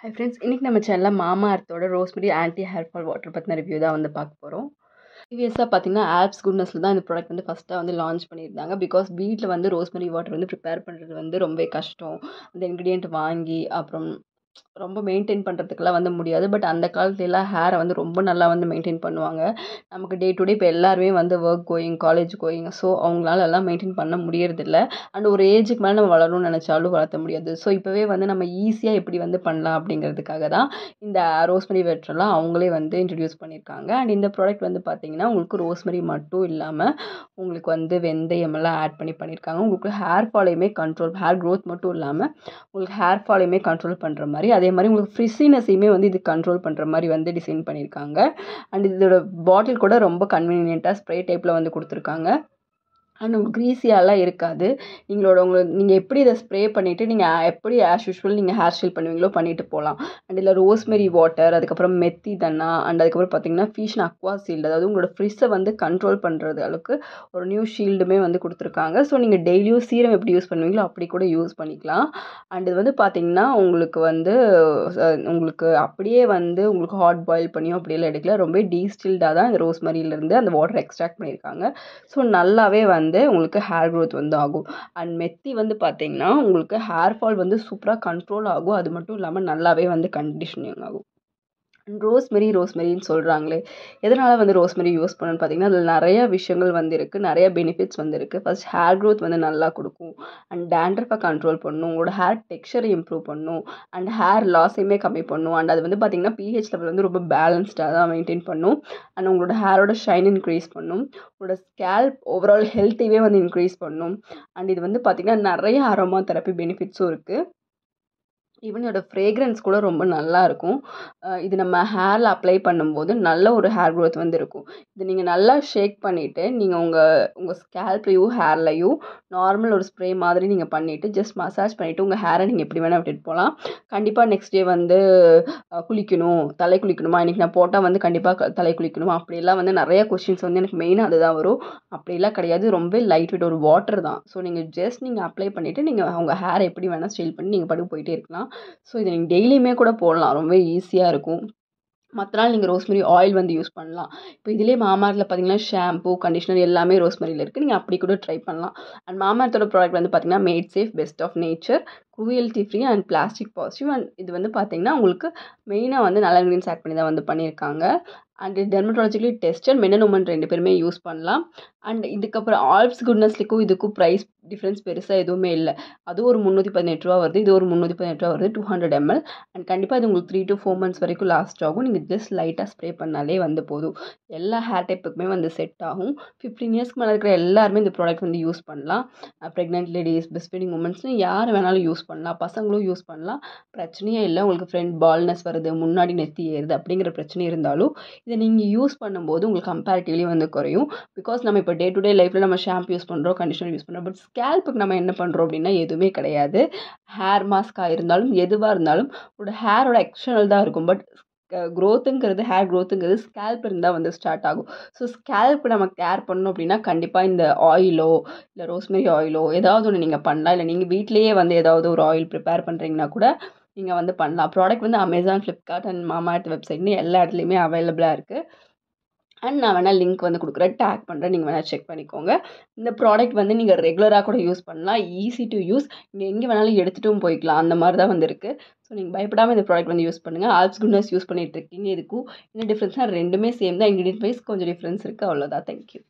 Hi friends, இன்னைக்கு நம்ம சேனலில் மாமா அர்த்தோட rosemary anti hair fall water பற்றின ரிவ்யூ தான் வந்து பார்க்க போகிறோம். ப்ரீவியஸாக பார்த்தீங்கன்னா ஆப்ஸ் குட்னஸில் தான் இந்த ப்ராடக்ட் வந்து ஃபஸ்ட்டாக வந்து லான்ச் பண்ணியிருந்தாங்க. பிகாஸ் வீட்டில் வந்து ரோஸ்மெரி வாட்டர் வந்து ப்ரிப்பேர் பண்ணுறது வந்து ரொம்ப கஷ்டம். அந்த இன்க்ரீடியன்ட் வாங்கி அப்புறம் ரொம்ப மெயின்டைன் பண்ணுறதுக்கெல்லாம் வந்து முடியாது. பட் அந்த காலத்துலலாம் ஹேரை வந்து ரொம்ப நல்லா வந்து மெயின்டைன் பண்ணுவாங்க. நமக்கு டே டு டே இப்போ எல்லாருமே வந்து work going, college going, so அவங்களால எல்லாம் மெயின்டைன் பண்ண முடியறதில்ல. அண்ட் ஒரு ஏஜுக்கு மேலே நம்ம வளரணும்னு நினச்சாலும் வளர்த்த முடியாது. ஸோ இப்போவே வந்து நம்ம ஈஸியாக எப்படி வந்து பண்ணலாம் அப்படிங்கிறதுக்காக தான் இந்த ரோஸ்மெரி வாட்டர்லாம் அவங்களே வந்து இன்ட்ரடியூஸ் பண்ணியிருக்காங்க. அண்ட் இந்த ப்ராடக்ட் வந்து பார்த்தீங்கன்னா உங்களுக்கு ரோஸ்மெரி மட்டும் இல்லாமல் உங்களுக்கு வந்து வெந்தயம் எல்லாம் ஆட் பண்ணியிருக்காங்க. உங்களுக்கு ஹேர் ஃபாலையுமே கண்ட்ரோல், ஹேர் க்ரோத் மட்டும் இல்லாமல் உங்களுக்கு ஹேர் ஃபாலையுமே கண்ட்ரோல் பண்ணுற மாதிரி, அதே மாதிரி உங்களுக்கு ஃப்ரிஸினஸையுமே வந்து இது கண்ட்ரோல் பண்ணுற மாதிரி வந்து டிசைன் பண்ணியிருக்காங்க. அண்ட் இதோட பாட்டில் கூட ரொம்ப கன்வீனியண்ட்டாக ஸ்ப்ரே டைப்பில் வந்து கொடுத்துருக்காங்க. அண்ட் உங்களுக்கு க்ரீஸியாலாம் இருக்காது. நீங்கள் எப்படி இதை ஸ்ப்ரே பண்ணிவிட்டு நீங்கள் எப்படி ஆஸ் யூஷுவல் நீங்கள் ஹேர் ஸ்டைல் பண்ணுவீங்களோ பண்ணிட்டு போகலாம். அண்ட் இதில் ரோஸ்மெரி வாட்டர், அதுக்கப்புறம் மெத்தி தன்னா, அண்ட் அதுக்கப்புறம் பார்த்தீங்கன்னா ஃபீஷன் அக்வா ஷீல்டு, அதாவது உங்களோட ஃப்ரிஸ்ஸை வந்து கண்ட்ரோல் பண்ணுறது அளவுக்கு ஒரு நியூ ஷீல்டுமே வந்து கொடுத்துருக்காங்க. ஸோ நீங்கள் டெய்லியும் சீரம் எப்படி யூஸ் பண்ணுவீங்களோ அப்படி கூட யூஸ் பண்ணிக்கலாம். அண்ட் இது வந்து பார்த்தீங்கன்னா உங்களுக்கு அப்படியே வந்து உங்களுக்கு ஹாட் பாயில் பண்ணியும் அப்படியெல்லாம் எடுக்கல. ரொம்ப டீஸ்டில்டாக தான் இந்த ரோஸ்மெரியிலேருந்து அந்த வாட்டர் எக்ஸ்ட்ராக்ட் பண்ணியிருக்காங்க. ஸோ நல்லாவே வந்து உங்களுக்கு ஹேர் க்ரோத் வந்து ஆகும். அண்ட் மெத்தி வந்து பார்த்தீங்கன்னா உங்களுக்கு ஹேர் ஃபால் வந்து சூப்பராக கண்ட்ரோல் ஆகும். அது மட்டும் இல்லாமல் நல்லாவே வந்து கண்டிஷனிங் ஆகும். ரோஸ்மெரின்னு சொல்கிறாங்களே, எதனால் வந்து ரோஸ்மெரி யூஸ் பண்ணணும்னு பார்த்தீங்கன்னா அதில் நிறைய விஷயங்கள் வந்து இருக்குது, நிறைய பெனிஃபிட்ஸ் வந்து இருக்குது. ஃபர்ஸ்ட் ஹேர் க்ரோத் வந்து நல்லா கொடுக்கும். அண்ட் டேண்ட்ரஃபை கண்ட்ரோல் பண்ணும், உங்களோட ஹேர் டெக்ஸ்சரை இம்ப்ரூவ் பண்ணும், அண்ட் ஹேர் லாஸையுமே கம்மி பண்ணும். அண்ட் அது வந்து பார்த்தீங்கன்னா பிஹெச் லெவல் வந்து ரொம்ப பேலன்ஸ்டாக தான் மெயின்டைன் பண்ணும். அண்ட் உங்களோட ஹேரோட ஷைன் இன்க்ரீஸ் பண்ணும், உங்களோட ஸ்கேல்ப் ஓவரால் ஹெல்த்தையே வந்து இன்க்ரீஸ் பண்ணும். அண்ட் இது வந்து பார்த்தீங்கன்னா நிறைய அரோமா தெரப்பி பெனிஃபிட்ஸும் இருக்குது. ஈவன் இதோட ஃப்ரேக்ரன்ஸ் கூட ரொம்ப நல்லாயிருக்கும். இது நம்ம ஹேரில் அப்ளை பண்ணும்போது நல்ல ஒரு ஹேர் க்ரோத் வந்து இருக்கும். இது நீங்கள் நல்லா ஷேக் பண்ணிவிட்டு நீங்கள் உங்கள் ஸ்கேல்ப்லையும் ஹேர்லையும் நார்மல் ஒரு ஸ்ப்ரே மாதிரி நீங்கள் பண்ணிவிட்டு ஜஸ்ட் மசாஜ் பண்ணிவிட்டு உங்கள் ஹேரை நீங்கள் எப்படி வேணால் விட்டுட்டு போகலாம். கண்டிப்பாக நெக்ஸ்ட் டே வந்து தலை குளிக்கணுமா, இன்றைக்கி நான் போட்டால் வந்து கண்டிப்பாக தலை குளிக்கணுமா, அப்படிலாம் வந்து நிறைய கொஷின்ஸ் வந்து எனக்கு மெயினாக அதுதான் வரும். அப்படிலாம் கிடையாது, ரொம்ப லைட் வெயிட் ஒரு வாட்டர் தான். ஸோ நீங்கள் அப்ளை பண்ணிவிட்டு நீங்கள் உங்கள் ஹேரை எப்படி வேணால் ஸ்டைல் பண்ணி நீங்கள் பாட்டுக்கு போயிட்டே இருக்கலாம். ஸோ இதை நீங்கள் டெய்லியுமே கூட போடலாம், ரொம்ப ஈஸியாக இருக்கும். மற்ற நாள் நீங்கள் ரோஸ்மெரி ஆயில் வந்து யூஸ் பண்ணலாம். இப்போ இதிலே மாமார்த்தில் பார்த்தீங்கன்னா ஷாம்பூ, கண்டிஷனர் எல்லாமே ரோஸ்மெரியில் இருக்குது. நீங்கள் அப்படி கூட ட்ரை பண்ணலாம். அண்ட் மாமார்த்தோட ப்ராடக்ட் வந்து பார்த்தீங்கன்னா made safe, best of nature, cruelty free and plastic positive. And இது வந்து பார்த்தீங்கன்னா உங்களுக்கு மெயினாக வந்து நல்ல இன்க்ரீடியன்ஸ் ஆட் பண்ணி தான் வந்து பண்ணியிருக்காங்க. And dermatologically tested, men and women 2 பேருமே யூஸ் பண்ணலாம். அண்ட் இதுக்கப்புறம் ஆல்ப்ஸ் குட்னஸ்லிக்கும் இதுக்கும் ப்ரைஸ் டிஃப்ரென்ஸ் பெருசாக எதுவுமே இல்லை. அது ஒரு ரூ. 318 வருது, இது ஒரு ரூ. 318 வருது, 200 ml. அண்ட் கண்டிப்பாக இது உங்களுக்கு 3 to 4 months வரைக்கும் லாஸ்ட் ஆகும். நீங்கள் ஜஸ்ட் லைட்டாக ஸ்ப்ரே பண்ணாலே வந்து போதும். எல்லா ஹேர் டைப்புக்குமே வந்து செட் ஆகும். 15 இயர்ஸ்க்கு மேலே இருக்கிற எல்லாருமே இந்த ப்ராடக்ட் வந்து யூஸ் பண்ணலாம். ப்ரெக்னென்ட் லேடிஸ், பிரஸ்ட் ஃபீடிங் உமன்ஸ்னு யார் வேணாலும் யூஸ் பண்ணலாம், பசங்களும் யூஸ் பண்ணலாம். பிரச்சனையே இல்லை. உங்களுக்கு ஃப்ரண்ட் பால்னஸ் வருது, முன்னாடி நெத்தி ஏறுது அப்படிங்கிற பிரச்சனை இருந்தாலும் இதை நீங்கள் யூஸ் பண்ணும்போது உங்களுக்கு கம்பேரிட்டிவ்லி வந்து குறையும். பிகாஸ் நம்ம இப்போ டே டு டே லைஃப்பில் நம்ம ஷாம்பு யூஸ் பண்ணுறோம், கண்டிஷனர் யூஸ் பண்ணுறோம். பட் ஸ்கேல்ப்புக்கு நம்ம என்ன பண்ணுறோம் அப்படின்னா எதுவுமே கிடையாது. ஹேர் மாஸ்க்காக இருந்தாலும் எதுவாக இருந்தாலும் உங்களோட ஹேரோட எக்ஸ்டர்னல் தான் இருக்கும். பட் ஹேர் க்ரோத்துங்கிறது ஸ்கேல்ப் இருந்தால் வந்து ஸ்டார்ட் ஆகும். ஸோ ஸ்கேல்ப் நம்ம கேர் பண்ணணும் அப்படின்னா கண்டிப்பாக இந்த ஆயிலோ இல்லை ரோஸ்மெரி ஆயிலோ ஏதாவது ஒன்று நீங்கள் பண்ணலாம். இல்லை நீங்கள் வீட்டிலேயே வந்து ஏதாவது ஒரு ஆயில் ப்ரிப்பேர் பண்ணுறீங்கன்னா கூட நீங்கள் வந்து பண்ணலாம். ப்ராடக்ட் வந்து அமேசான், ஃப்ளிப்கார்ட் அண்ட் மாமாஎர்த் வெப்சைட்னு எல்லா இடத்துலையுமே அவைலபிளாக இருக்குது. அண்ட் நான் வேணால் லிங்க் வந்து கொடுக்குறேன், டேக் பண்ணுறேன், நீங்கள் வேணால் செக் பண்ணிக்கோங்க. இந்த ப்ராடக்ட் வந்து நீங்கள் ரெகுலராக கூட யூஸ் பண்ணலாம், ஈஸி டு யூஸ், நீங்கள் எங்கே வேணாலும் எடுத்துகிட்டும் போய்க்கலாம், அந்த மாதிரி தான் வந்து இருக்குது. ஸோ நீங்கள் பயப்படாமல் இந்த ப்ராடக்ட் வந்து யூஸ் பண்ணுங்கள். ஆல்ப்ஸ் குட்னஸ் யூஸ் பண்ணிகிட்டு இருக்கீங்க, இதுக்கும் என்ன டிஃப்ரென்ஸ்னால் ரெண்டுமே சேம் தான், இன்க்ரீடியன்ட் வைஸ் கொஞ்சம் டிஃப்ரென்ஸ் இருக்குது, அவ்வளோதான். தேங்க்யூ.